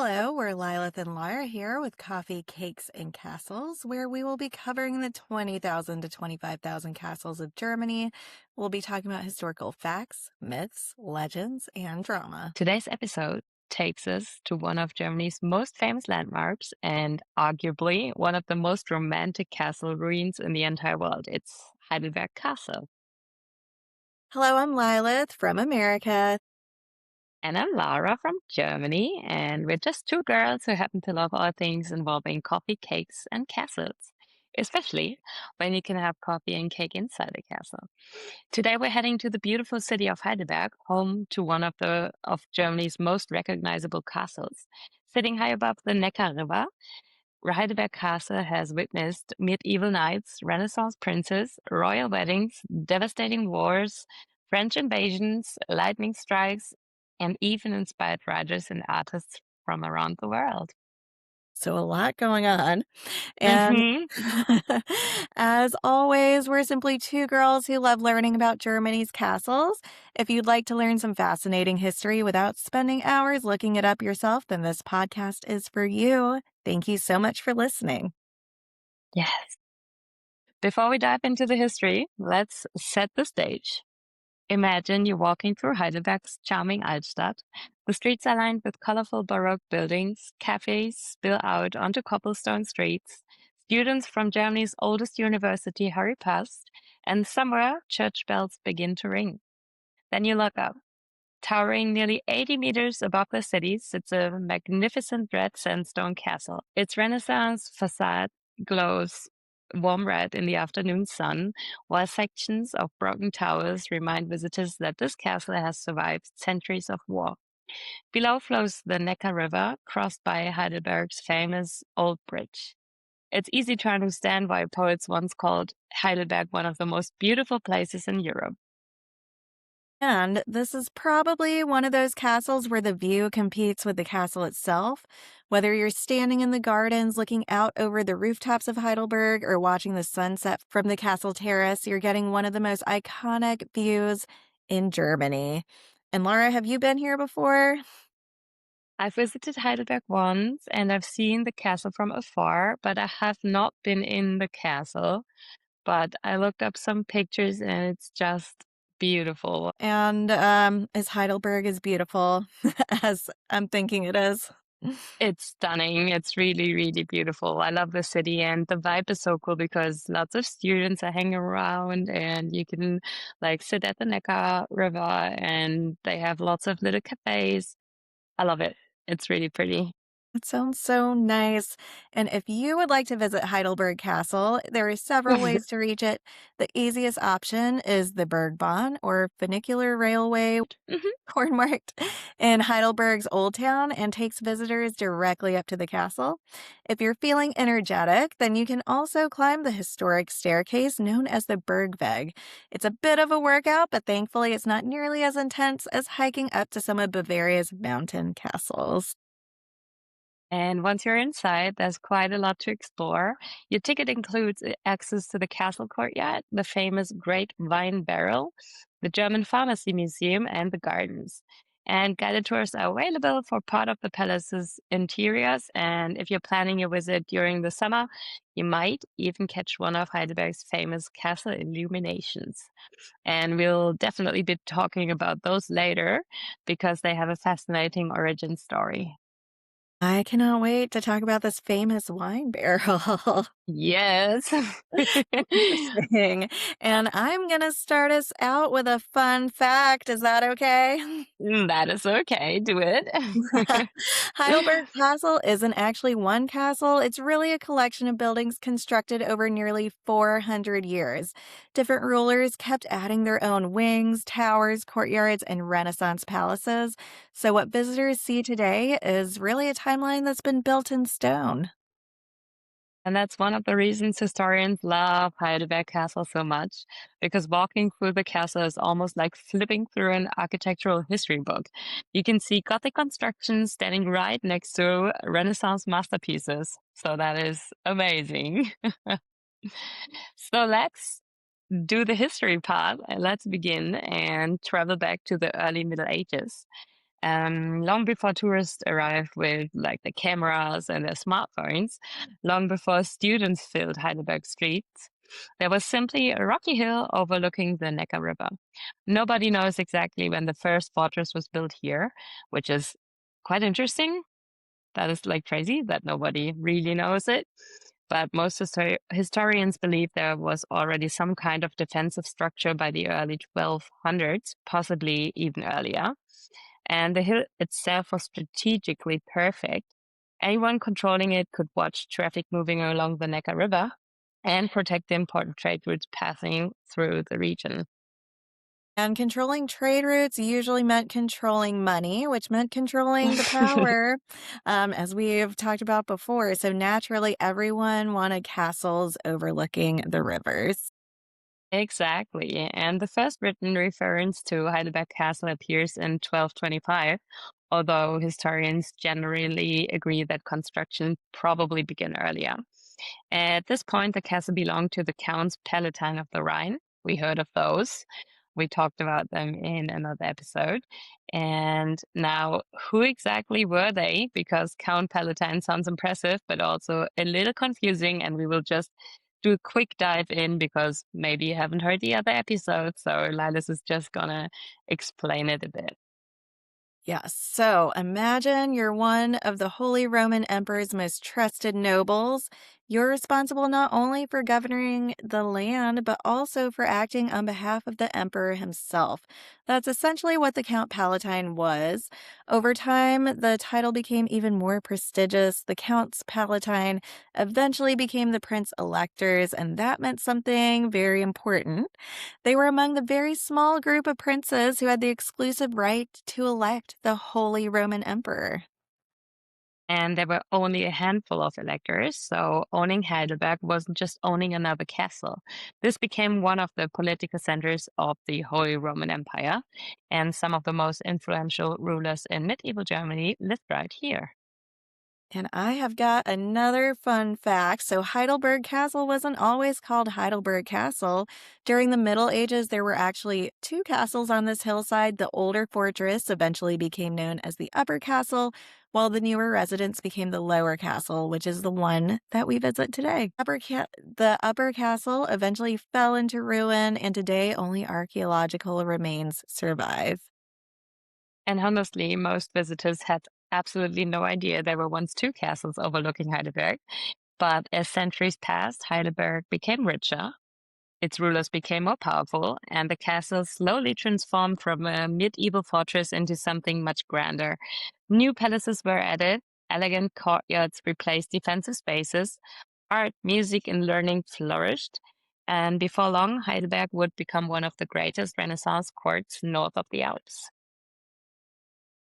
Hello, we're Lilith and Lara here with Coffee, Cakes, and Castles, where we will be covering the 20,000 to 25,000 castles of Germany. We'll be talking about historical facts, myths, legends, and drama. Today's episode takes us to one of Germany's most famous landmarks and arguably one of the most romantic castle ruins in the entire world. It's Heidelberg Castle. Hello, I'm Lilith from America. And I'm Lara from Germany, and we're just two girls who happen to love all things involving coffee, cakes, and castles, especially when you can have coffee and cake inside a castle. Today we're heading to the beautiful city of Heidelberg, home to one of Germany's most recognizable castles. Sitting high above the Neckar River, Heidelberg Castle has witnessed medieval knights, Renaissance princes, royal weddings, devastating wars, French invasions, lightning strikes, and even inspired writers and artists from around the world. So, a lot going on. And hmm as always, we're simply two girls who love learning about Germany's castles. If you'd like to learn some fascinating history without spending hours looking it up yourself, then this podcast is for you. Thank you so much for listening. Yes. Before we dive into the history, let's set the stage. Imagine you're walking through Heidelberg's charming Altstadt. The streets are lined with colorful Baroque buildings, cafes spill out onto cobblestone streets, students from Germany's oldest university hurry past, and somewhere church bells begin to ring. Then you look up. Towering nearly 80 meters above the city sits a magnificent red sandstone castle. Its Renaissance facade glows warm red in the afternoon sun, while sections of broken towers remind visitors that this castle has survived centuries of war. Below flows the Neckar River, crossed by Heidelberg's famous Old Bridge. It's easy to understand why poets once called Heidelberg one of the most beautiful places in Europe. And this is probably one of those castles where the view competes with the castle itself. Whether you're standing in the gardens looking out over the rooftops of Heidelberg or watching the sunset from the castle terrace, you're getting one of the most iconic views in Germany. And Laura, have you been here before? I've visited Heidelberg once and I've seen the castle from afar, but I have not been in the castle. But I looked up some pictures and it's just beautiful. And is Heidelberg as beautiful as I'm thinking it is? It's stunning. It's really, really beautiful. I love the city and the vibe is so cool because lots of students are hanging around and you can like sit at the Neckar River and they have lots of little cafes. I love it. It's really pretty. That sounds so nice. And if you would like to visit Heidelberg Castle, there are several ways to reach it. The easiest option is the Bergbahn or funicular railway, Mhm. cornmarked in Heidelberg's Old Town and takes visitors directly up to the castle. If you're feeling energetic, then you can also climb the historic staircase known as the Bergweg. It's a bit of a workout, but thankfully it's not nearly as intense as hiking up to some of Bavaria's mountain castles. And once you're inside, there's quite a lot to explore. Your ticket includes access to the castle courtyard, the famous Great Wine Barrel, the German Pharmacy Museum, and the gardens. And guided tours are available for part of the palace's interiors. And if you're planning your visit during the summer, you might even catch one of Heidelberg's famous castle illuminations. And we'll definitely be talking about those later because they have a fascinating origin story. I cannot wait to talk about this famous wine barrel. Yes. Interesting. And I'm going to start us out with a fun fact. Is that okay? That is okay. Do it. Heidelberg Castle isn't actually one castle. It's really a collection of buildings constructed over nearly 400 years. Different rulers kept adding their own wings, towers, courtyards, and Renaissance palaces. So what visitors see today is really a timeline that's been built in stone. And that's one of the reasons historians love Heidelberg Castle so much, because walking through the castle is almost like flipping through an architectural history book. You can see Gothic constructions standing right next to Renaissance masterpieces. So that is amazing. So let's do the history part. Let's begin and travel back to the early Middle Ages. Long before tourists arrived with like the cameras and their smartphones, long before students filled Heidelberg streets, there was simply a rocky hill overlooking the Neckar River. Nobody knows exactly when the first fortress was built here, which is quite interesting. That is like crazy that nobody really knows it. But most historians believe there was already some kind of defensive structure by the early 1200s, possibly even earlier. And the hill itself was strategically perfect. Anyone controlling it could watch traffic moving along the Neckar River and protect the important trade routes passing through the region. And controlling trade routes usually meant controlling money, which meant controlling the power, as we've talked about before. So naturally, everyone wanted castles overlooking the rivers. Exactly. And the first written reference to Heidelberg Castle appears in 1225, although historians generally agree that construction probably began earlier. At this point, the castle belonged to the Counts Palatine of the Rhine. We heard of those. We talked about them in another episode. And now, who exactly were they? Because Count Palatine sounds impressive, but also a little confusing. And we will just do a quick dive in because maybe you haven't heard the other episodes. So Lilas is just going to explain it a bit. Yes. So imagine you're one of the Holy Roman Emperor's most trusted nobles. You're responsible not only for governing the land, but also for acting on behalf of the emperor himself. That's essentially what the Count Palatine was. Over time, the title became even more prestigious. The Counts Palatine eventually became the Prince Electors, and that meant something very important. They were among the very small group of princes who had the exclusive right to elect the Holy Roman Emperor. And there were only a handful of electors, so owning Heidelberg wasn't just owning another castle. This became one of the political centers of the Holy Roman Empire, and some of the most influential rulers in medieval Germany lived right here. And I have got another fun fact. So, Heidelberg Castle wasn't always called Heidelberg Castle. During the Middle Ages, there were actually two castles on this hillside. The older fortress eventually became known as the Upper Castle, while the newer residence became the Lower Castle, which is the one that we visit today. The Upper Castle eventually fell into ruin, and today only archaeological remains survive. And honestly, most visitors had absolutely no idea there were once two castles overlooking Heidelberg. But as centuries passed, Heidelberg became richer, its rulers became more powerful, and the castle slowly transformed from a medieval fortress into something much grander. New palaces were added, elegant courtyards replaced defensive spaces, art, music, and learning flourished. And before long, Heidelberg would become one of the greatest Renaissance courts north of the Alps.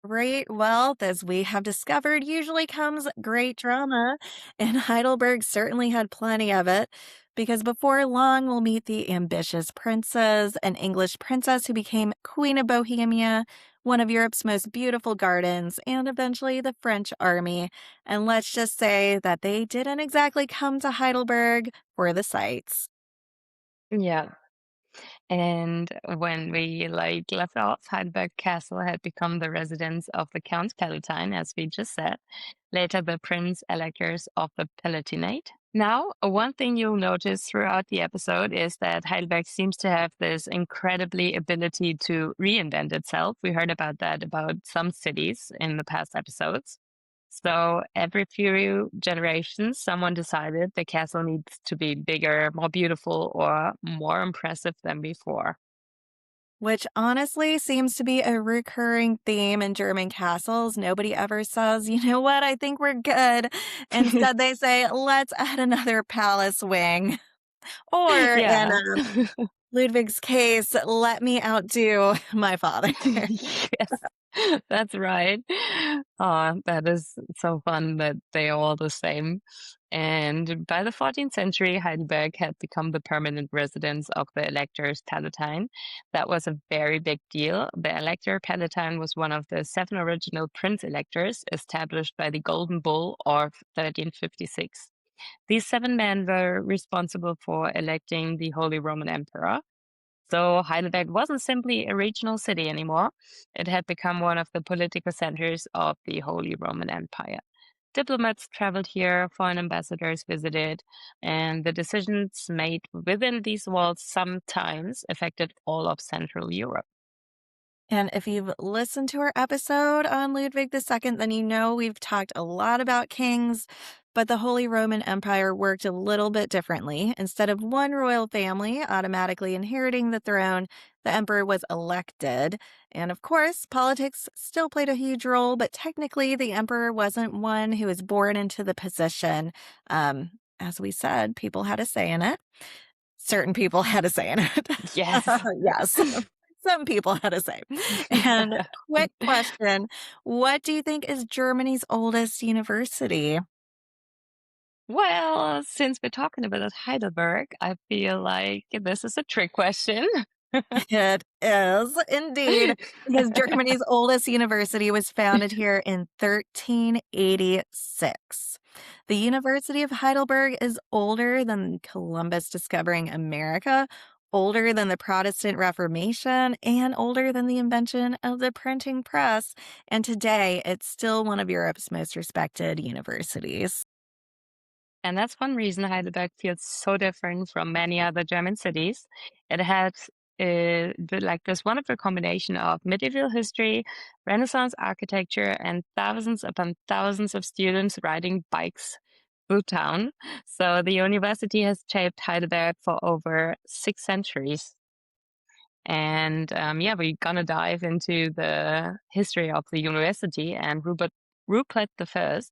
Great wealth, as we have discovered, usually comes great drama, and Heidelberg certainly had plenty of it, because before long we'll meet the ambitious princess, an English princess who became Queen of Bohemia, one of Europe's most beautiful gardens, and eventually the French army. And let's just say that they didn't exactly come to Heidelberg for the sights. Yeah. And when we left off, Heidelberg Castle had become the residence of the Count Palatine, as we just said, later the Prince Electors of the Palatinate. Now, one thing you'll notice throughout the episode is that Heidelberg seems to have this incredibly ability to reinvent itself. We heard about that about some cities in the past episodes. So every few generations, someone decided the castle needs to be bigger, more beautiful, or more impressive than before. Which honestly seems to be a recurring theme in German castles. Nobody ever says, you know what, I think we're good. Instead, they say, let's add another palace wing. Or in Yeah. Ludwig's case, let me outdo my father. Yes, that's right. That is so fun that they are all the same. And by the 14th century, Heidelberg had become the permanent residence of the Electors Palatine. That was a very big deal. The Elector Palatine was one of the seven original prince electors established by the Golden Bull of 1356. These seven men were responsible for electing the Holy Roman Emperor. So Heidelberg wasn't simply a regional city anymore. It had become one of the political centers of the Holy Roman Empire. Diplomats traveled here, foreign ambassadors visited, and the decisions made within these walls sometimes affected all of Central Europe. And if you've listened to our episode on Ludwig II, then you know we've talked a lot about kings, but the Holy Roman Empire worked a little bit differently. Instead of one royal family automatically inheriting the throne, the emperor was elected. And of course, politics still played a huge role, but technically the emperor wasn't one who was born into the position. As we said, people had a say in it. Certain people had a say in it. Yes. Yes. Some people had a say. And quick question, what do you think is Germany's oldest university? Well, since we're talking about Heidelberg, I feel like this is a trick question. It is indeed, because Germany's oldest university was founded here in 1386. The University of Heidelberg is older than Columbus discovering America, older than the Protestant Reformation, and older than the invention of the printing press. And today, it's still one of Europe's most respected universities. And that's one reason Heidelberg feels so different from many other German cities. It has like this wonderful combination of medieval history, Renaissance architecture, and thousands upon thousands of students riding bikes through town. So the university has shaped Heidelberg for over 6 centuries. And yeah, we're gonna dive into the history of the university and Rupert the First.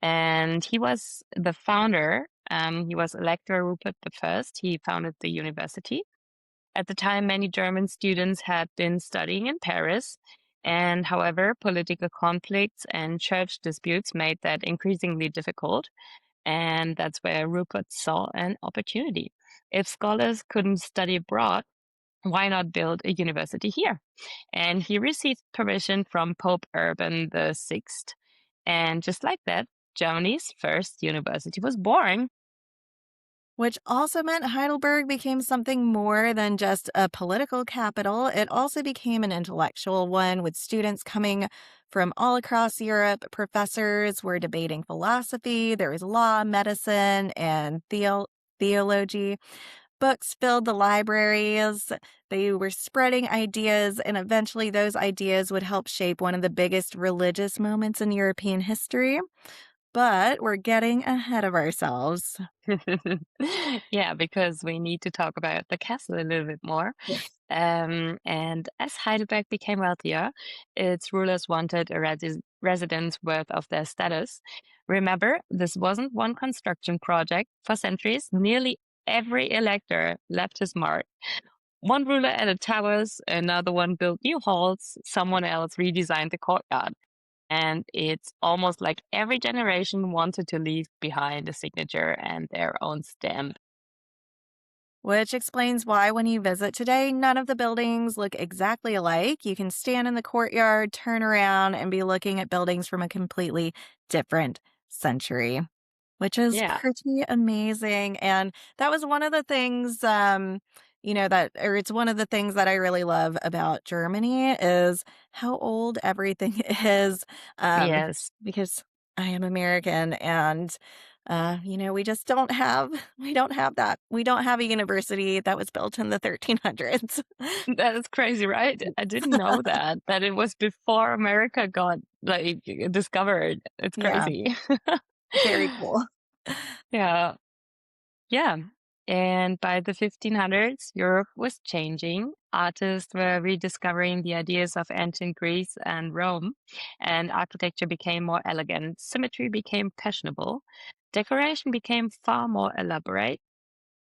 And he was the founder. He was Elector Rupert the First. He founded the university. At the time, many German students had been studying in Paris. And however, political conflicts and church disputes made that increasingly difficult. And that's where Rupert saw an opportunity. If scholars couldn't study abroad, why not build a university here? And he received permission from Pope Urban the Sixth. And just like that, Germany's first university was born. Which also meant Heidelberg became something more than just a political capital. It also became an intellectual one, with students coming from all across Europe. Professors were debating philosophy, there was law, medicine, and theology. Books filled the libraries. They were spreading ideas, and eventually those ideas would help shape one of the biggest religious moments in European history. But we're getting ahead of ourselves. Yeah, because we need to talk about the castle a little bit more. And as Heidelberg became wealthier, its rulers wanted a residence worth of their status. Remember, this wasn't one construction project. For centuries, nearly every elector left his mark. One ruler added towers, another one built new halls, someone else redesigned the courtyard. And it's almost like every generation wanted to leave behind a signature and their own stamp. Which explains why, when you visit today, none of the buildings look exactly alike. You can stand in the courtyard, turn around, and be looking at buildings from a completely different century, which is Yeah. pretty amazing. And that was one of the things, it's one of the things that I really love about Germany is how old everything is. Um, Yes. because I am American, and we just don't have we don't have that. We don't have a university that was built in the 1300s. That is crazy, right? I didn't know that it was before America got like discovered. It's Yeah, crazy. very cool. Yeah. Yeah. And by the 1500s, Europe was changing. Artists were rediscovering the ideas of ancient Greece and Rome, and architecture became more elegant. Symmetry became fashionable. Decoration became far more elaborate.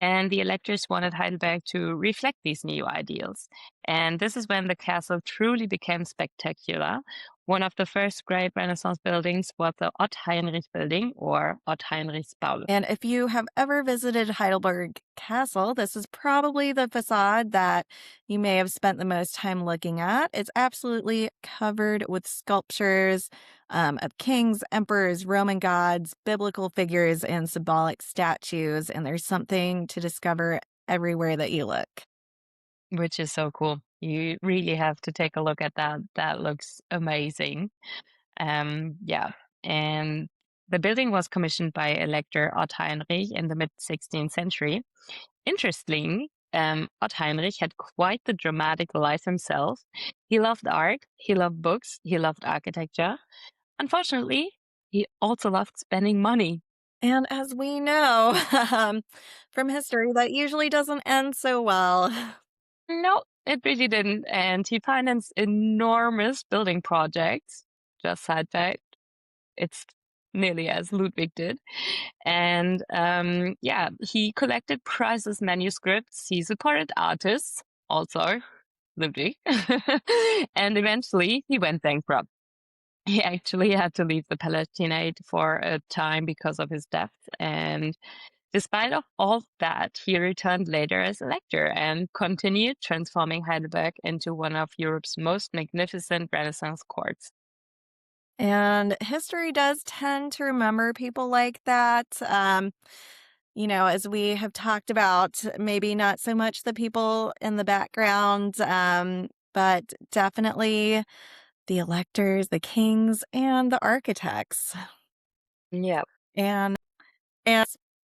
And the electors wanted Heidelberg to reflect these new ideals. And this is when the castle truly became spectacular. One of the first great Renaissance buildings was the Ott Heinrich building, or Ott Heinrichsbau. And if you have ever visited Heidelberg Castle, this is probably the facade that you may have spent the most time looking at. It's absolutely covered with sculptures of kings, emperors, Roman gods, biblical figures, and symbolic statues. And there's something to discover everywhere that you look. which is so cool. You really have to take a look at that. That looks amazing. Yeah, and the building was commissioned by Elector Ott Heinrich in the mid 16th century. Interesting, Ott Heinrich had quite the dramatic life himself. He loved art, he loved books, he loved architecture. Unfortunately, he also loved spending money. And as we know from history, that usually doesn't end so well. No, it really didn't. And he financed enormous building projects. Just side fact, it's nearly as Ludwig did. And yeah, he collected priceless manuscripts. He supported artists, also Ludwig. And eventually he went bankrupt. He actually had to leave the Palatinate for a time because of his death. And despite of all that, he returned later as elector and continued transforming Heidelberg into one of Europe's most magnificent Renaissance courts. And history does tend to remember people like that. As we have talked about, maybe not so much the people in the background, but definitely the electors, the kings, and the architects. Yeah. And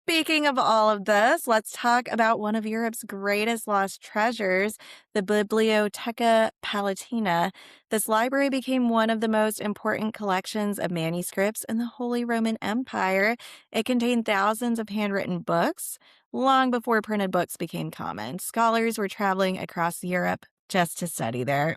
speaking of all of this, let's talk about one of Europe's greatest lost treasures, the Bibliotheca Palatina. This library became one of the most important collections of manuscripts in the Holy Roman Empire. It contained thousands of handwritten books. Long before printed books became common, scholars were traveling across Europe just to study there.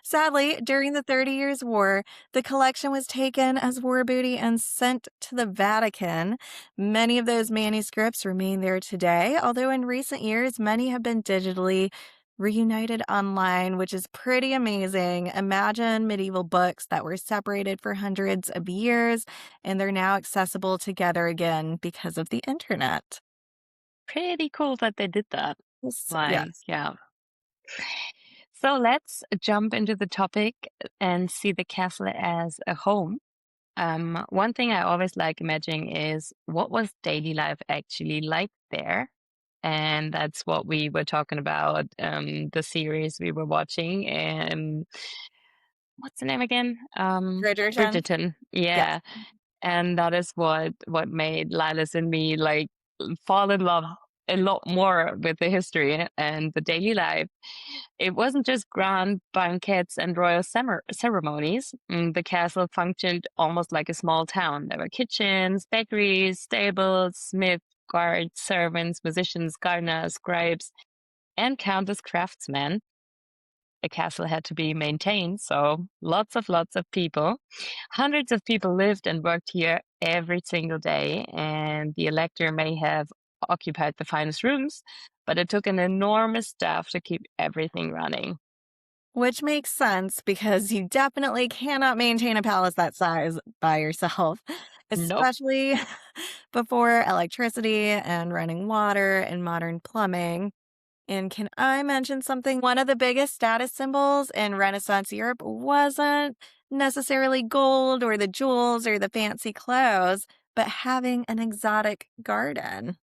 Sadly, during the 30 Years' War, the collection was taken as war booty and sent to the Vatican. Many of those manuscripts remain there today, although in recent years, many have been digitally reunited online, which is pretty amazing. Imagine medieval books that were separated for hundreds of years, and they're now accessible together again because of the internet. Pretty cool that they did that. Like, Yes. yeah. So let's jump into the topic and see the castle as a home. One thing I always like imagining is what was daily life actually like there? And that's what we were talking about, the series we were watching. And what's the name again? Bridgerton? Bridgerton. Yes. Yeah. And that is what made Lilas and me like fall in love a lot more with the history and the daily life. It wasn't just grand banquets and royal ceremonies. The castle functioned almost like a small town. There were kitchens, bakeries, stables, smiths, guards, servants, musicians, gardeners, scribes, and countless craftsmen. A castle had to be maintained, so lots of people. Hundreds of people lived and worked here every single day, and the elector may have occupied the finest rooms, but it took an enormous staff to keep everything running. Which makes sense because you definitely cannot maintain a palace that size by yourself, Nope. especially before electricity and running water and modern plumbing. And can I mention something? One of the biggest status symbols in Renaissance Europe wasn't necessarily gold or the jewels or the fancy clothes, but having an exotic garden.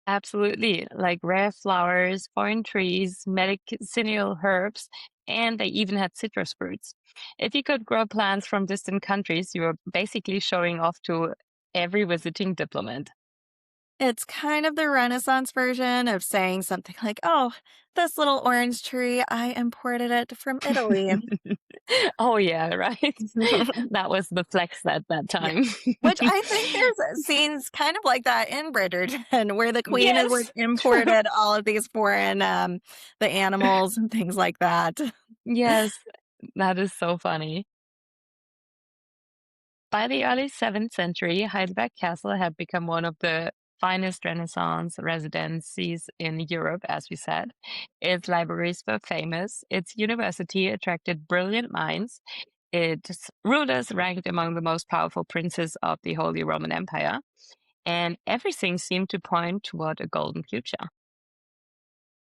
Absolutely. Like rare flowers, foreign trees, medicinal herbs, and they even had citrus fruits. If you could grow plants from distant countries, you were basically showing off to every visiting diplomat. It's kind of the Renaissance version of saying something like, oh, this little orange tree, I imported it from Italy. Oh, yeah, right. That was the flex at that Yeah. time. Which I think there's scenes kind of like that in Bridgerton where the queen has like Yes. imported all of these foreign the animals and things like that. Yes, that is so funny. By the early 7th century, Heidelberg Castle had become one of the finest Renaissance residencies in Europe, as we said. Its libraries were famous, its university attracted brilliant minds, its rulers ranked among the most powerful princes of the Holy Roman Empire, and everything seemed to point toward a golden future.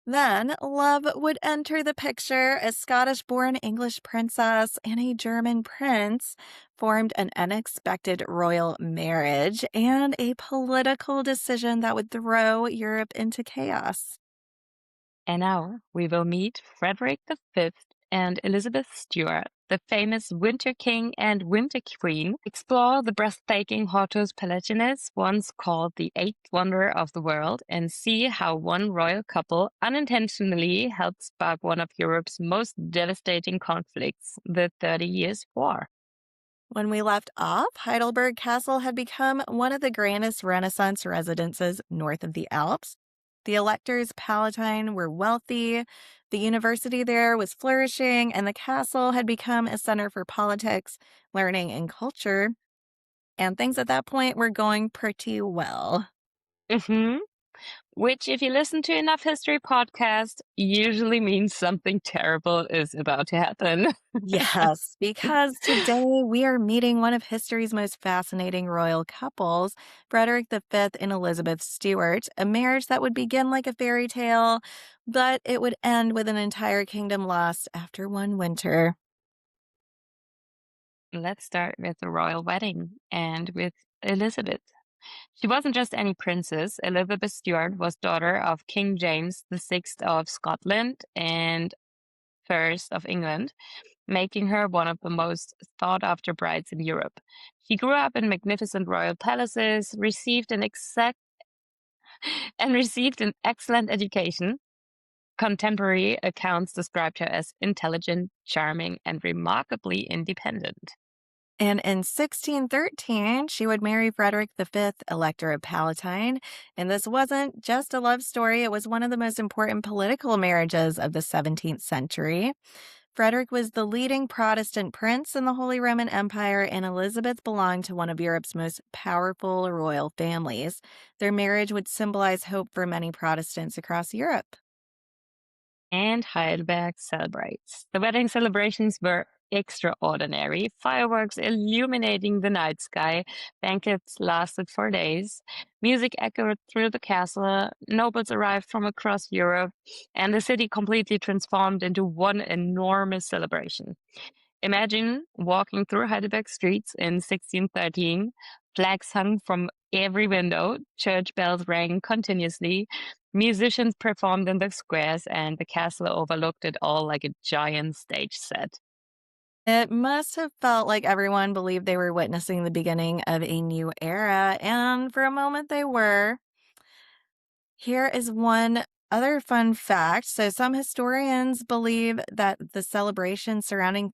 Then love would enter the picture. A Scottish born English princess and a German prince formed an unexpected royal marriage and a political decision that would throw Europe into chaos. And now we will meet Frederick V and Elizabeth Stuart, the famous Winter King and Winter Queen, explore the breathtaking Hortus Palatines, once called the eighth wonder of the world, and see how one royal couple unintentionally helped spark one of Europe's most devastating conflicts, the 30 Years' War. When we left off, Heidelberg Castle had become one of the grandest Renaissance residences north of the Alps. The Electors Palatine were wealthy, the university there was flourishing, and the castle had become a center for politics, learning, and culture. And things at that point were going pretty well. hmm Which, if you listen to enough history podcasts, usually means something terrible is about to happen. Yes, because today we are meeting one of history's most fascinating royal couples, Frederick V and Elizabeth Stuart, a marriage that would begin like a fairy tale, but it would end with an entire kingdom lost after one winter. Let's start with the royal wedding and with Elizabeth. She wasn't just any princess. Elizabeth Stuart was daughter of King James VI of Scotland and first of England, making her one of the most sought after brides in Europe. She grew up in magnificent royal palaces, received an excellent education. Contemporary accounts described her as intelligent, charming, and remarkably independent. And in 1613, she would marry Frederick V, Elector of Palatine. And this wasn't just a love story, it was one of the most important political marriages of the 17th century. Frederick was the leading Protestant prince in the Holy Roman Empire, and Elizabeth belonged to one of Europe's most powerful royal families. Their marriage would symbolize hope for many Protestants across Europe. And Heidelberg celebrates. The wedding celebrations were extraordinary. Fireworks illuminating the night sky. Banquets lasted for days. Music echoed through the castle. Nobles arrived from across Europe, and the city completely transformed into one enormous celebration. Imagine walking through Heidelberg streets in 1613, flags hung from every window, church bells rang continuously, musicians performed in the squares, and the castle overlooked it all like a giant stage set. It must have felt like everyone believed they were witnessing the beginning of a new era, and for a moment they were. Here is one other fun fact. So, some historians believe that the celebration surrounding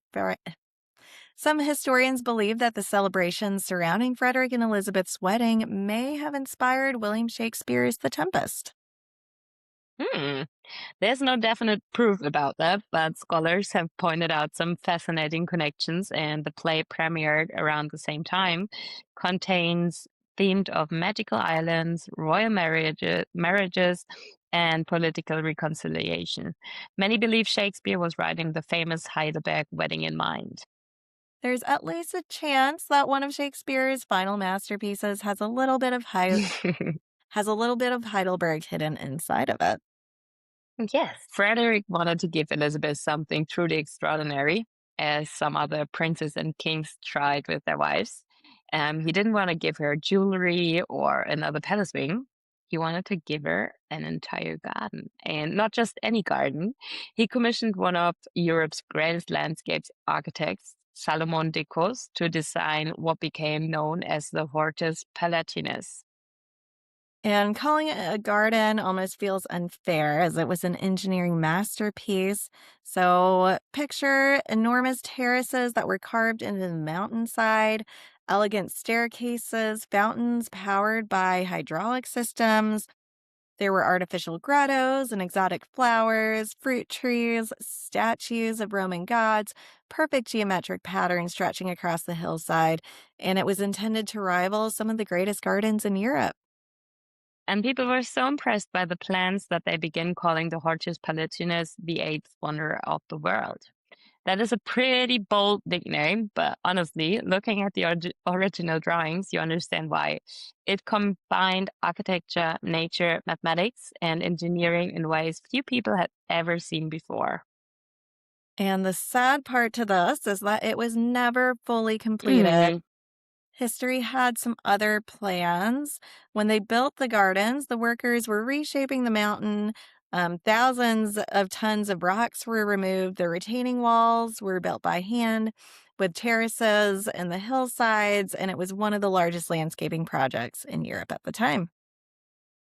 some historians believe that the celebrations surrounding Frederick and Elizabeth's wedding may have inspired William Shakespeare's The Tempest. Hmm. There's no definite proof about that, but scholars have pointed out some fascinating connections, and the play premiered around the same time, contains themed of magical islands, royal marriages, and political reconciliation. Many believe Shakespeare was writing the famous Heidelberg wedding in mind. There's at least a chance that one of Shakespeare's final masterpieces has a little bit of Heidelberg hidden inside of it. Yes. Frederick wanted to give Elizabeth something truly extraordinary, as some other princes and kings tried with their wives. He didn't want to give her jewelry or another palace wing. He wanted to give her an entire garden, and not just any garden. He commissioned one of Europe's greatest landscape architects, Salomon Dekos, to design what became known as the Hortus Palatines. And calling it a garden almost feels unfair as it was an engineering masterpiece. So picture enormous terraces that were carved into the mountainside, elegant staircases, fountains powered by hydraulic systems. There were artificial grottos and exotic flowers, fruit trees, statues of Roman gods, perfect geometric patterns stretching across the hillside, and it was intended to rival some of the greatest gardens in Europe. And people were so impressed by the plans that they began calling the Hortus Palatines the eighth wonder of the world. That is a pretty bold nickname, but honestly, looking at the original drawings, you understand why. It combined architecture, nature, mathematics, and engineering in ways few people had ever seen before. And the sad part to this is that it was never fully completed. Mm, History had some other plans. When they built the gardens, the workers were reshaping the mountain Thousands of tons of rocks were removed. The retaining walls were built by hand with terraces and the hillsides, and it was one of the largest landscaping projects in Europe at the time.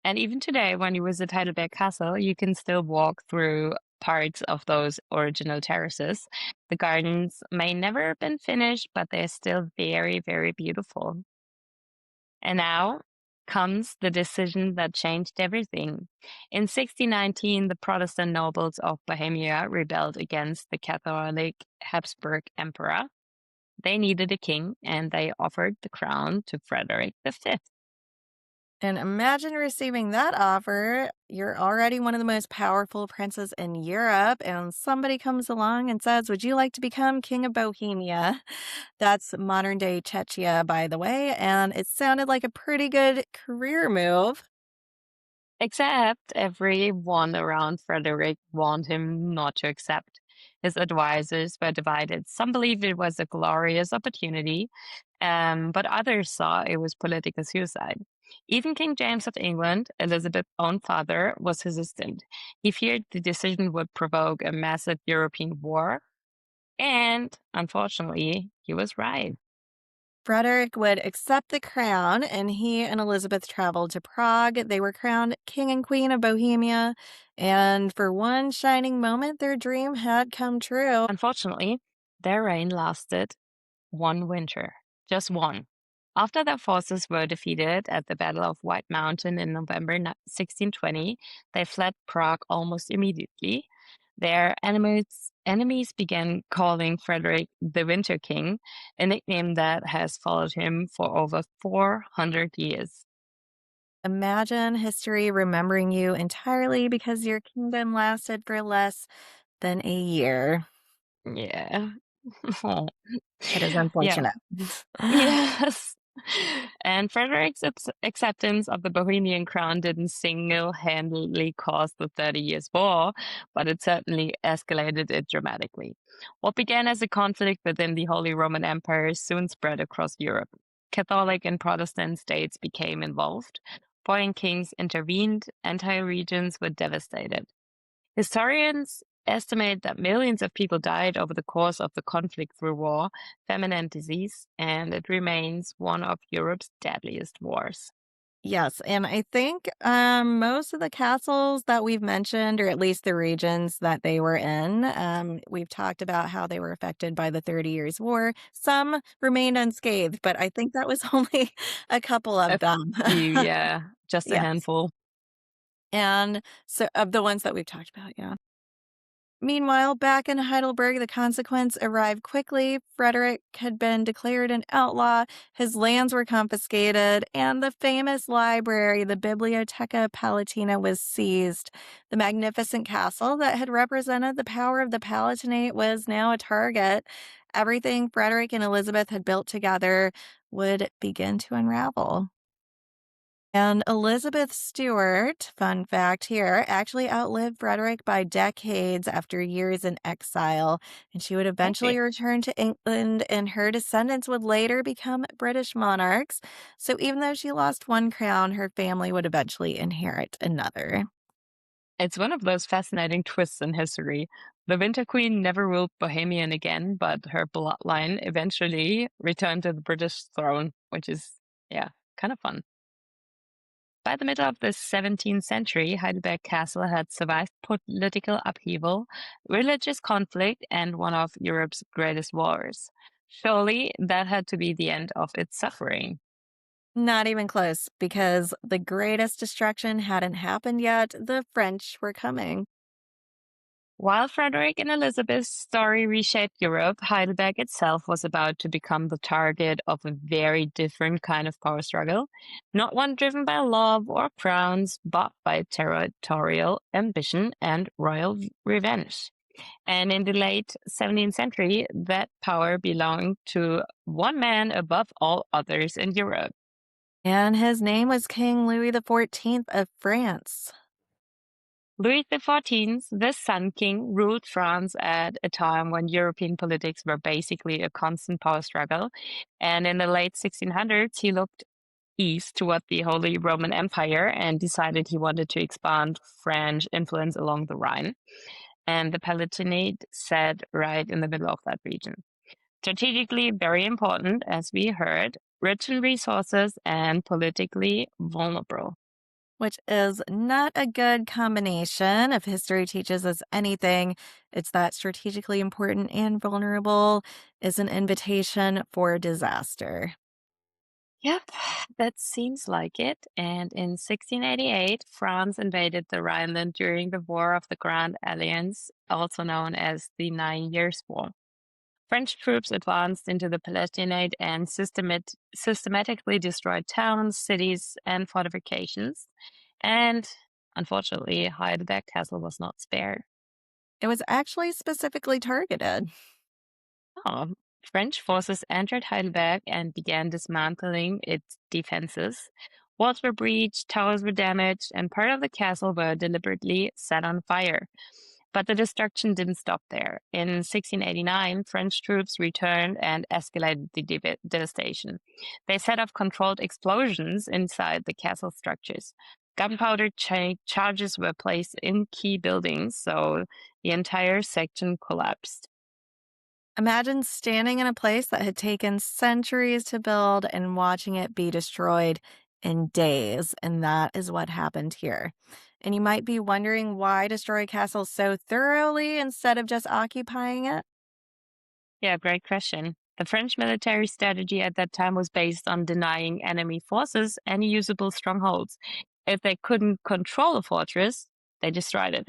And even today, when you visit Heidelberg Castle, you can still walk through parts of those original terraces. The gardens may never have been finished, but they're still very, very beautiful. And now comes the decision that changed everything. In 1619, the Protestant nobles of Bohemia rebelled against the Catholic Habsburg emperor. They needed a king, and they offered the crown to Frederick V. And imagine receiving that offer. You're already one of the most powerful princes in Europe, and somebody comes along and says, "Would you like to become King of Bohemia?" That's modern day Czechia, by the way, and it sounded like a pretty good career move. Except everyone around Frederick warned him not to accept. His advisors were divided. Some believed it was a glorious opportunity, but others saw it was political suicide. Even King James of England, Elizabeth's own father, was hesitant. He feared the decision would provoke a massive European war, and unfortunately, he was right. Frederick would accept the crown, and he and Elizabeth traveled to Prague. They were crowned King and Queen of Bohemia, and for one shining moment, their dream had come true. Unfortunately, their reign lasted one winter, just one. After their forces were defeated at the Battle of White Mountain in November 1620, they fled Prague almost immediately. Their enemies began calling Frederick the Winter King, a nickname that has followed him for over 400 years. Imagine history remembering you entirely because your kingdom lasted for less than a year. Yeah. It is Yeah. unfortunate. Yes. And Frederick's acceptance of the Bohemian crown didn't single handedly cause the 30 Years' War, but it certainly escalated it dramatically. What began as a conflict within the Holy Roman Empire soon spread across Europe. Catholic and Protestant states became involved. Foreign kings intervened, entire regions were devastated. Historians estimate that millions of people died over the course of the conflict through war, famine, and disease, and it remains one of Europe's deadliest wars. Yes, and I think most of the castles that we've mentioned, or at least the regions that they were in, we've talked about how they were affected by the 30 Years' War. Some remained unscathed, but I think that was only a couple A of them. few, yeah, just a Yes, handful. and so of the ones that we've talked about, yeah. Meanwhile, back in Heidelberg, the consequence arrived quickly. Frederick had been declared an outlaw, his lands were confiscated, and the famous library, the Bibliotheca Palatina, was seized. The magnificent castle that had represented the power of the Palatinate was now a target. Everything Frederick and Elizabeth had built together would begin to unravel. And Elizabeth Stuart, fun fact here, actually outlived Frederick by decades after years in exile, and she would eventually Hey. return to England, and her descendants would later become British monarchs. So even though she lost one crown, her family would eventually inherit another. It's one of those fascinating twists in history. The Winter Queen never ruled Bohemian again, but her bloodline eventually returned to the British throne, which is, yeah, kind of fun. By the middle of the 17th century, Heidelberg Castle had survived political upheaval, religious conflict, and one of Europe's greatest wars. Surely that had to be the end of its suffering. Not even close, because the greatest destruction hadn't happened yet. The French were coming. While Frederick and Elizabeth's story reshaped Europe, Heidelberg itself was about to become the target of a very different kind of power struggle, not one driven by love or crowns, but by territorial ambition and royal revenge. And in the late 17th century, that power belonged to one man above all others in Europe. And his name was King Louis XIV of France. Louis XIV, the Sun King, ruled France at a time when European politics were basically a constant power struggle. And in the late 1600s, he looked east toward the Holy Roman Empire and decided he wanted to expand French influence along the Rhine. And the Palatinate sat right in the middle of that region. Strategically very important, as we heard, rich in resources and politically vulnerable. Which is not a good combination. If history teaches us anything, it's that strategically important and vulnerable is an invitation for disaster. Yep, that seems like it. And in 1688, France invaded the Rhineland during the War of the Grand Alliance, also known as the Nine Years' War. French troops advanced into the Palatinate and systematically destroyed towns, cities, and fortifications. And unfortunately, Heidelberg Castle was not spared. It was actually specifically targeted. Oh, French forces entered Heidelberg and began dismantling its defenses. Walls were breached, towers were damaged, and part of the castle were deliberately set on fire. But the destruction didn't stop there. In 1689, French troops returned and escalated the devastation. They set off controlled explosions inside the castle structures. Gunpowder charges were placed in key buildings, so the entire section collapsed. Imagine standing in a place that had taken centuries to build and watching it be destroyed in days. And that is what happened here. And you might be wondering why destroy a castle so thoroughly instead of just occupying it. Yeah, great question. The French military strategy at that time was based on denying enemy forces any usable strongholds. If they couldn't control a fortress, they destroyed it.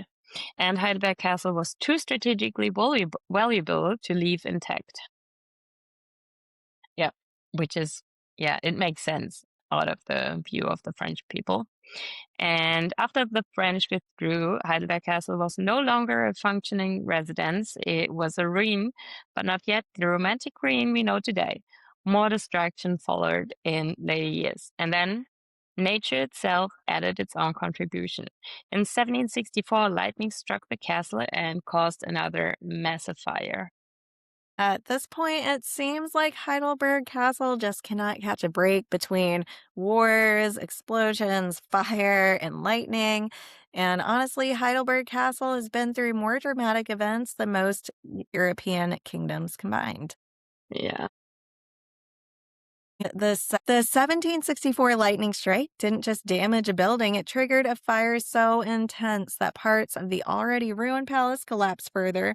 And Heidelberg Castle was too strategically valuable to leave intact. Yeah, which is, yeah, it makes sense out of the view of the French people. And after the French withdrew, Heidelberg Castle was no longer a functioning residence. It was a ruin, but not yet the romantic ruin we know today. More destruction followed in later years. And then nature itself added its own contribution. In 1764, lightning struck the castle and caused another massive fire. At this point, it seems like Heidelberg Castle just cannot catch a break between wars, explosions, fire, and lightning. And honestly, Heidelberg Castle has been through more dramatic events than most European kingdoms combined. Yeah. The 1764 lightning strike didn't just damage a building, it triggered a fire so intense that parts of the already ruined palace collapsed further.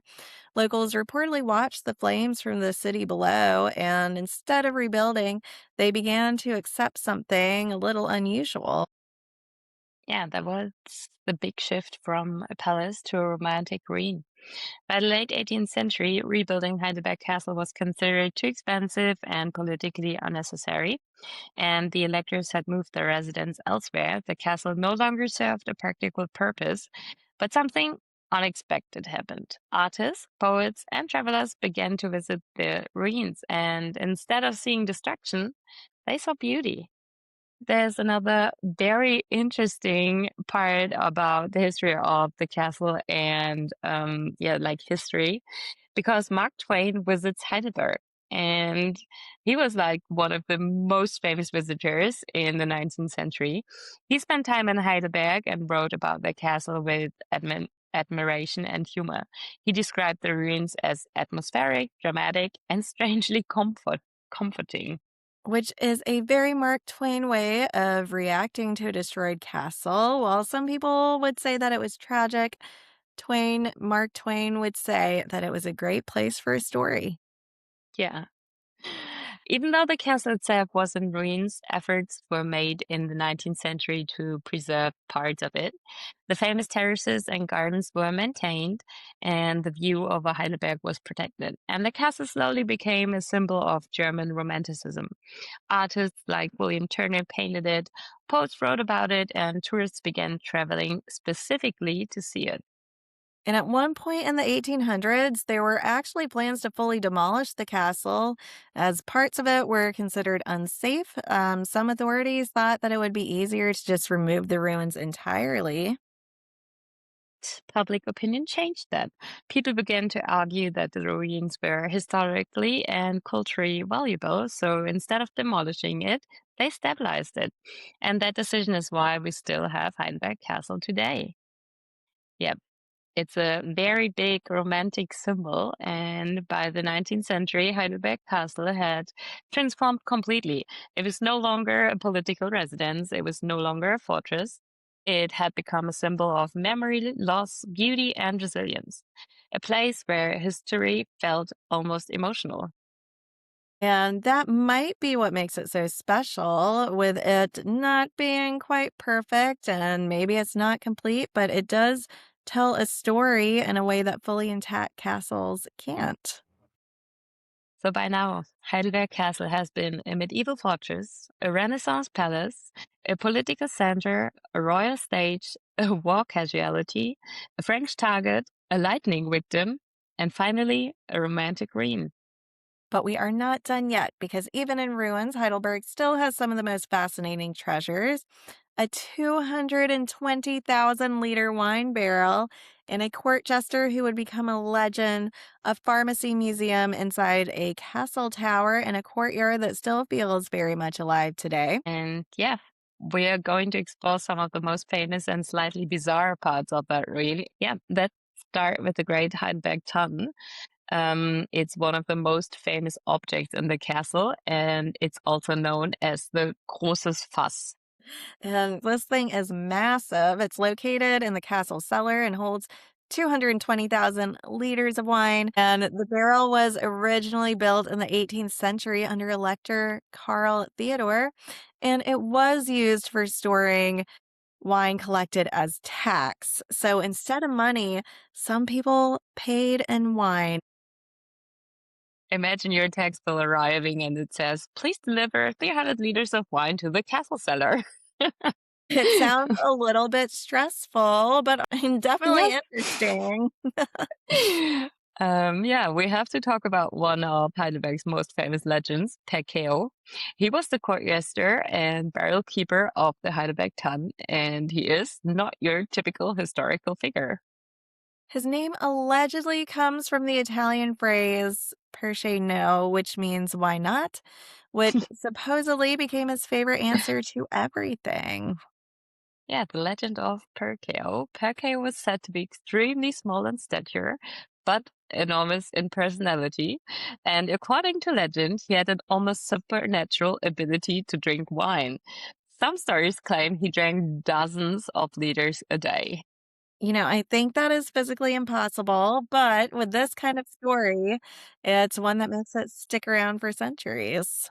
Locals reportedly watched the flames from the city below, and instead of rebuilding, they began to accept something a little unusual. Yeah, that was the big shift from a palace to a romantic ruin. By the late 18th century, rebuilding Heidelberg Castle was considered too expensive and politically unnecessary, and the electors had moved their residence elsewhere. The castle no longer served a practical purpose, but something unexpected happened. Artists, poets, and travelers began to visit the ruins, and instead of seeing destruction, they saw beauty. There's another very interesting part about the history of the castle and yeah, like history, because Mark Twain visits Heidelberg, and he was like one of the most famous visitors in the 19th century. He spent time in Heidelberg and wrote about the castle with admiration and humor. He described the ruins as atmospheric, dramatic, and strangely comforting. Which is a very Mark Twain way of reacting to a destroyed castle. While some people would say that it was tragic, Mark Twain would say that it was a great place for a story. Yeah. Even though the castle itself was in ruins, efforts were made in the 19th century to preserve parts of it. The famous terraces and gardens were maintained, and the view over Heidelberg was protected. And the castle slowly became a symbol of German Romanticism. Artists like William Turner painted it, poets wrote about it, and tourists began traveling specifically to see it. And at one point in the 1800s, there were actually plans to fully demolish the castle, as parts of it were considered unsafe. Some authorities thought that it would be easier to just remove the ruins entirely. Public opinion changed that. People began to argue that the ruins were historically and culturally valuable, so instead of demolishing it, They stabilized it. And that decision is why we still have Heidelberg Castle today. Yep. It's a very big romantic symbol, and by the 19th century, Heidelberg Castle had transformed completely. It was no longer a political residence, it was no longer a fortress. It had become a symbol of memory, loss, beauty, and resilience. A place where history felt almost emotional. And that might be what makes it so special, with it not being quite perfect and maybe it's not complete, but it does tell a story in a way that fully intact castles can't. So by now, Heidelberg Castle has been a medieval fortress, a Renaissance palace, a political center, a royal stage, a war casualty, a French target, a lightning victim, and finally, a romantic reign. But we are not done yet because even in ruins, Heidelberg still has some of the most fascinating treasures. A 220,000-liter wine barrel, and a court jester who would become a legend, a pharmacy museum inside a castle tower, and a courtyard that still feels very much alive today. And yeah, we are going to explore some of the most famous and slightly bizarre parts of that, really. Yeah, let's start with the Great Heidelberg Tun. It's one of the most famous objects in the castle, and it's also known as the Großes Fass. And this thing is massive. It's located in the castle cellar and holds 220,000 liters of wine. And the barrel was originally built in the 18th century under Elector Karl Theodore. And it was used for storing wine collected as tax. So instead of money, some people paid in wine. Imagine your tax bill arriving and it says, please deliver 300 liters of wine to the castle cellar. It sounds a little bit stressful, but definitely Yes. interesting. Yeah, we have to talk about one of Heidelberg's most famous legends, Perkeo. He was the court jester and barrel keeper of the Heidelberg Tun, and he is not your typical historical figure. His name allegedly comes from the Italian phrase "Perché no," which means "why not?", which supposedly became his favorite answer to everything. Yeah, the legend of Perkeo. Perkeo was said to be extremely small in stature, but enormous in personality. And according to legend, he had an almost supernatural ability to drink wine. Some stories claim he drank dozens of liters a day. I think that is physically impossible, but with this kind of story, it's one that makes it stick around for centuries.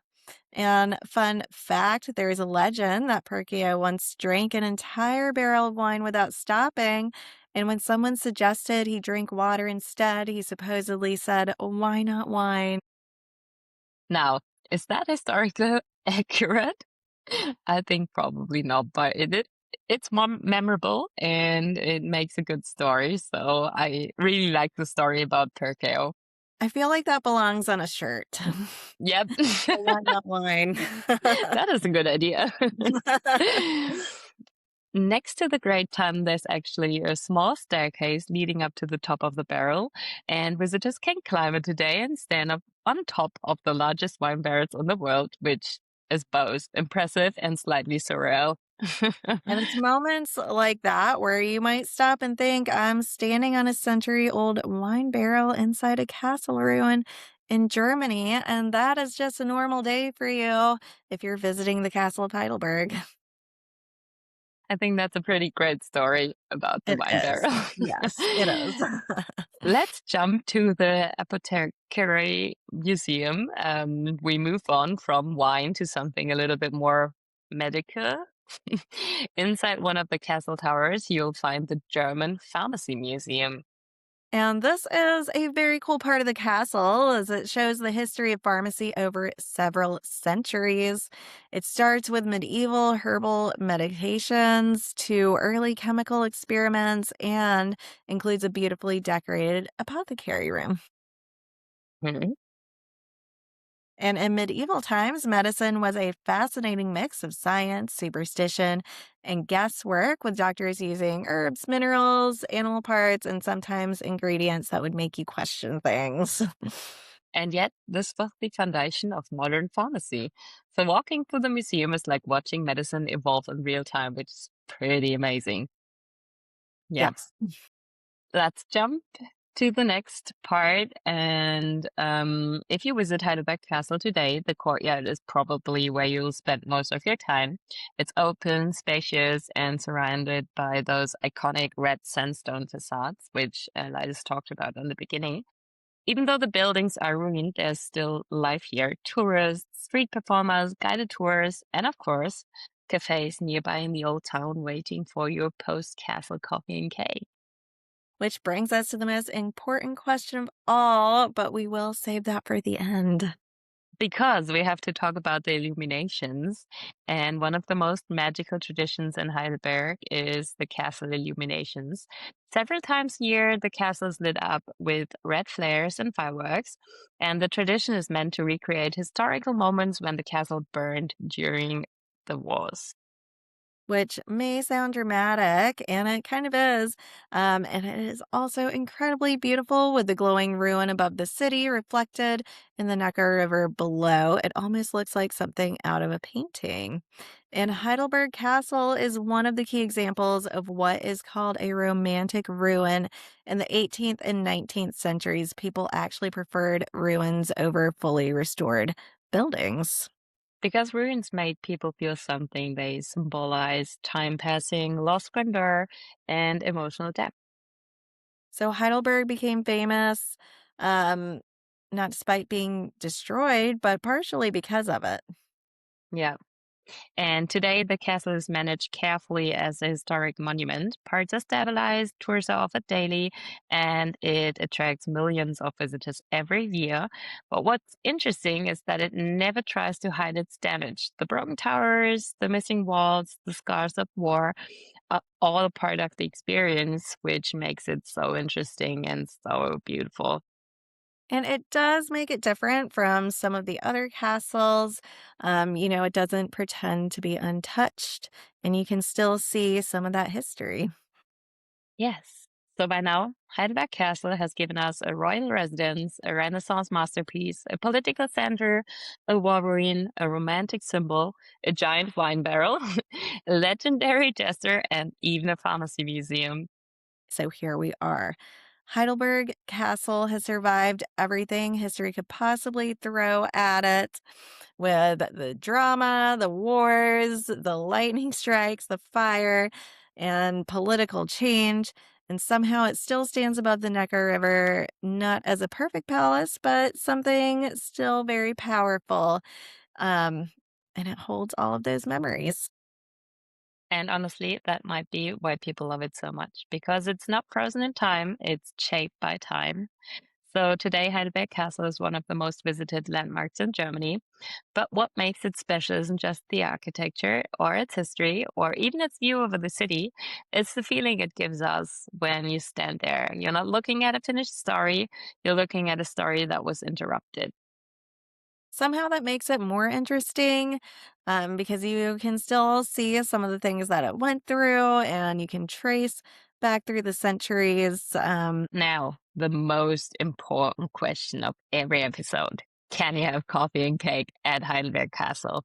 And fun fact, there's a legend that Perkeo once drank an entire barrel of wine without stopping. And when someone suggested he drink water instead, he supposedly said, "Why not wine?" Now, is that historically accurate? I think probably not, but it's more memorable and it makes a good story. So I really like the story about Perkeo. I feel like that belongs on a shirt. Yep. Why not wine? That is a good idea. Next to the Great Tun, there's actually a small staircase leading up to the top of the barrel, and visitors can climb it today and stand up on top of the largest wine barrels in the world, which is both impressive and slightly surreal. And it's moments like that where you might stop and think, I'm standing on a century-old wine barrel inside a castle ruin in Germany, and that is just a normal day for you if you're visiting the Castle of Heidelberg. I think that's a pretty great story about the It wine is. barrel. Yes, it is. Let's jump to the Apothecary Museum. We move on from wine to something a little bit more medical. Inside one of the castle towers, you'll find the German Pharmacy Museum. And this is a very cool part of the castle as it shows the history of pharmacy over several centuries. It starts with medieval herbal medications to early chemical experiments and includes a beautifully decorated apothecary room. Mhm. And in medieval times, medicine was a fascinating mix of science, superstition, and guesswork, with doctors using herbs, minerals, animal parts, and sometimes ingredients that would make you question things. And yet, this was the foundation of modern pharmacy. So, walking through the museum is like watching medicine evolve in real time, which is pretty amazing. Yeah. Yes. Let's jump to the next part. And if you visit Heidelberg Castle today, the courtyard is probably where you'll spend most of your time. It's open, spacious, and surrounded by those iconic red sandstone facades, which Lidas talked about in the beginning. Even though the buildings are ruined, there's still life here. Tourists, street performers, guided tours, and of course, cafes nearby in the old town waiting for your post-castle coffee and cake. Which brings us to the most important question of all, but we will save that for the end. Because we have to talk about the Illuminations, and one of the most magical traditions in Heidelberg is the castle illuminations. Several times a year, the castle is lit up with red flares and fireworks, and the tradition is meant to recreate historical moments when the castle burned during the wars. Which may sound dramatic, and it kind of is. And it is also incredibly beautiful with the glowing ruin above the city reflected in the Neckar River below. It almost looks like something out of a painting. And Heidelberg Castle is one of the key examples of what is called a romantic ruin. In the 18th and 19th centuries, people actually preferred ruins over fully restored buildings. Because ruins made people feel something, they symbolized time passing, lost grandeur, and emotional depth. So Heidelberg became famous, um, not despite being destroyed, but partially because of it. Yeah. And today, the castle is managed carefully as a historic monument. Parts are stabilized, tours are offered daily, and it attracts millions of visitors every year. But what's interesting is that it never tries to hide its damage. The broken towers, the missing walls, the scars of war are all part of the experience, which makes it so interesting and so beautiful. And it does make it different from some of the other castles. It doesn't pretend to be untouched, and you can still see some of that history. Yes. So by now, Heidelberg Castle has given us a royal residence, a Renaissance masterpiece, a political center, a war ruin, a romantic symbol, a giant wine barrel, a legendary jester, and even a pharmacy museum. So here we are. Heidelberg Castle has survived everything history could possibly throw at it with the drama, the wars, the lightning strikes, the fire, and political change. And somehow it still stands above the Neckar River, not as a perfect palace, but something still very powerful. Um, and it holds all of those memories. And honestly, that might be why people love it so much, because it's not frozen in time, it's shaped by time. So today, Heidelberg Castle is one of the most visited landmarks in Germany. But what makes it special isn't just the architecture or its history or even its view over the city. It's the feeling it gives us when you stand there. You're not looking at a finished story, you're looking at a story that was interrupted. Somehow that makes it more interesting, because you can still see some of the things that it went through and you can trace back through the centuries. Now, the most important question of every episode: can you have coffee and cake at Heidelberg Castle?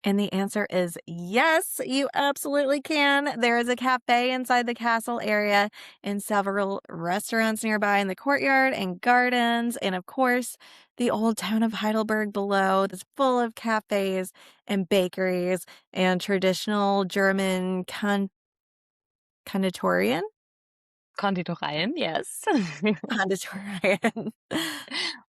And the answer is yes, you absolutely can. There is a cafe inside the castle area and several restaurants nearby in the courtyard and gardens. And of course, the old town of Heidelberg below is full of cafes and bakeries and traditional German conditorium. Konditoreien, yes. Conditorium.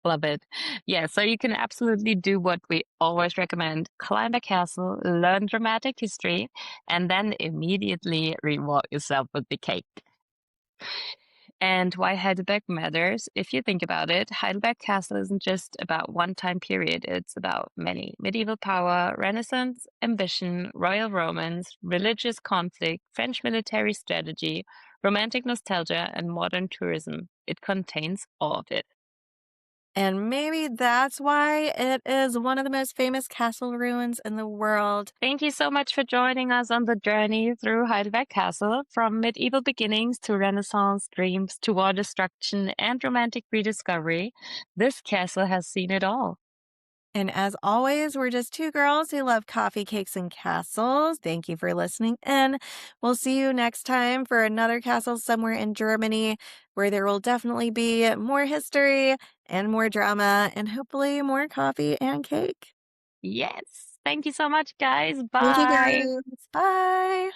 Love it. Yeah, so you can absolutely do what we always recommend: climb a castle, learn dramatic history, and then immediately reward yourself with the cake. And why Heidelberg matters, if you think about it, Heidelberg Castle isn't just about one time period, it's about many: medieval power, Renaissance ambition, royal romance, religious conflict, French military strategy, romantic nostalgia, and modern tourism. It contains all of it. And maybe that's why it is one of the most famous castle ruins in the world. Thank you so much for joining us on the journey through Heidelberg Castle, from medieval beginnings to Renaissance dreams to war destruction and romantic rediscovery. This castle has seen it all. And as always, we're just two girls who love coffee, cakes, and castles. Thank you for listening in. We'll see you next time for another castle somewhere in Germany where there will definitely be more history and more drama and hopefully more coffee and cake. Yes. Thank you so much, guys. Thank you Bye. guys. Bye.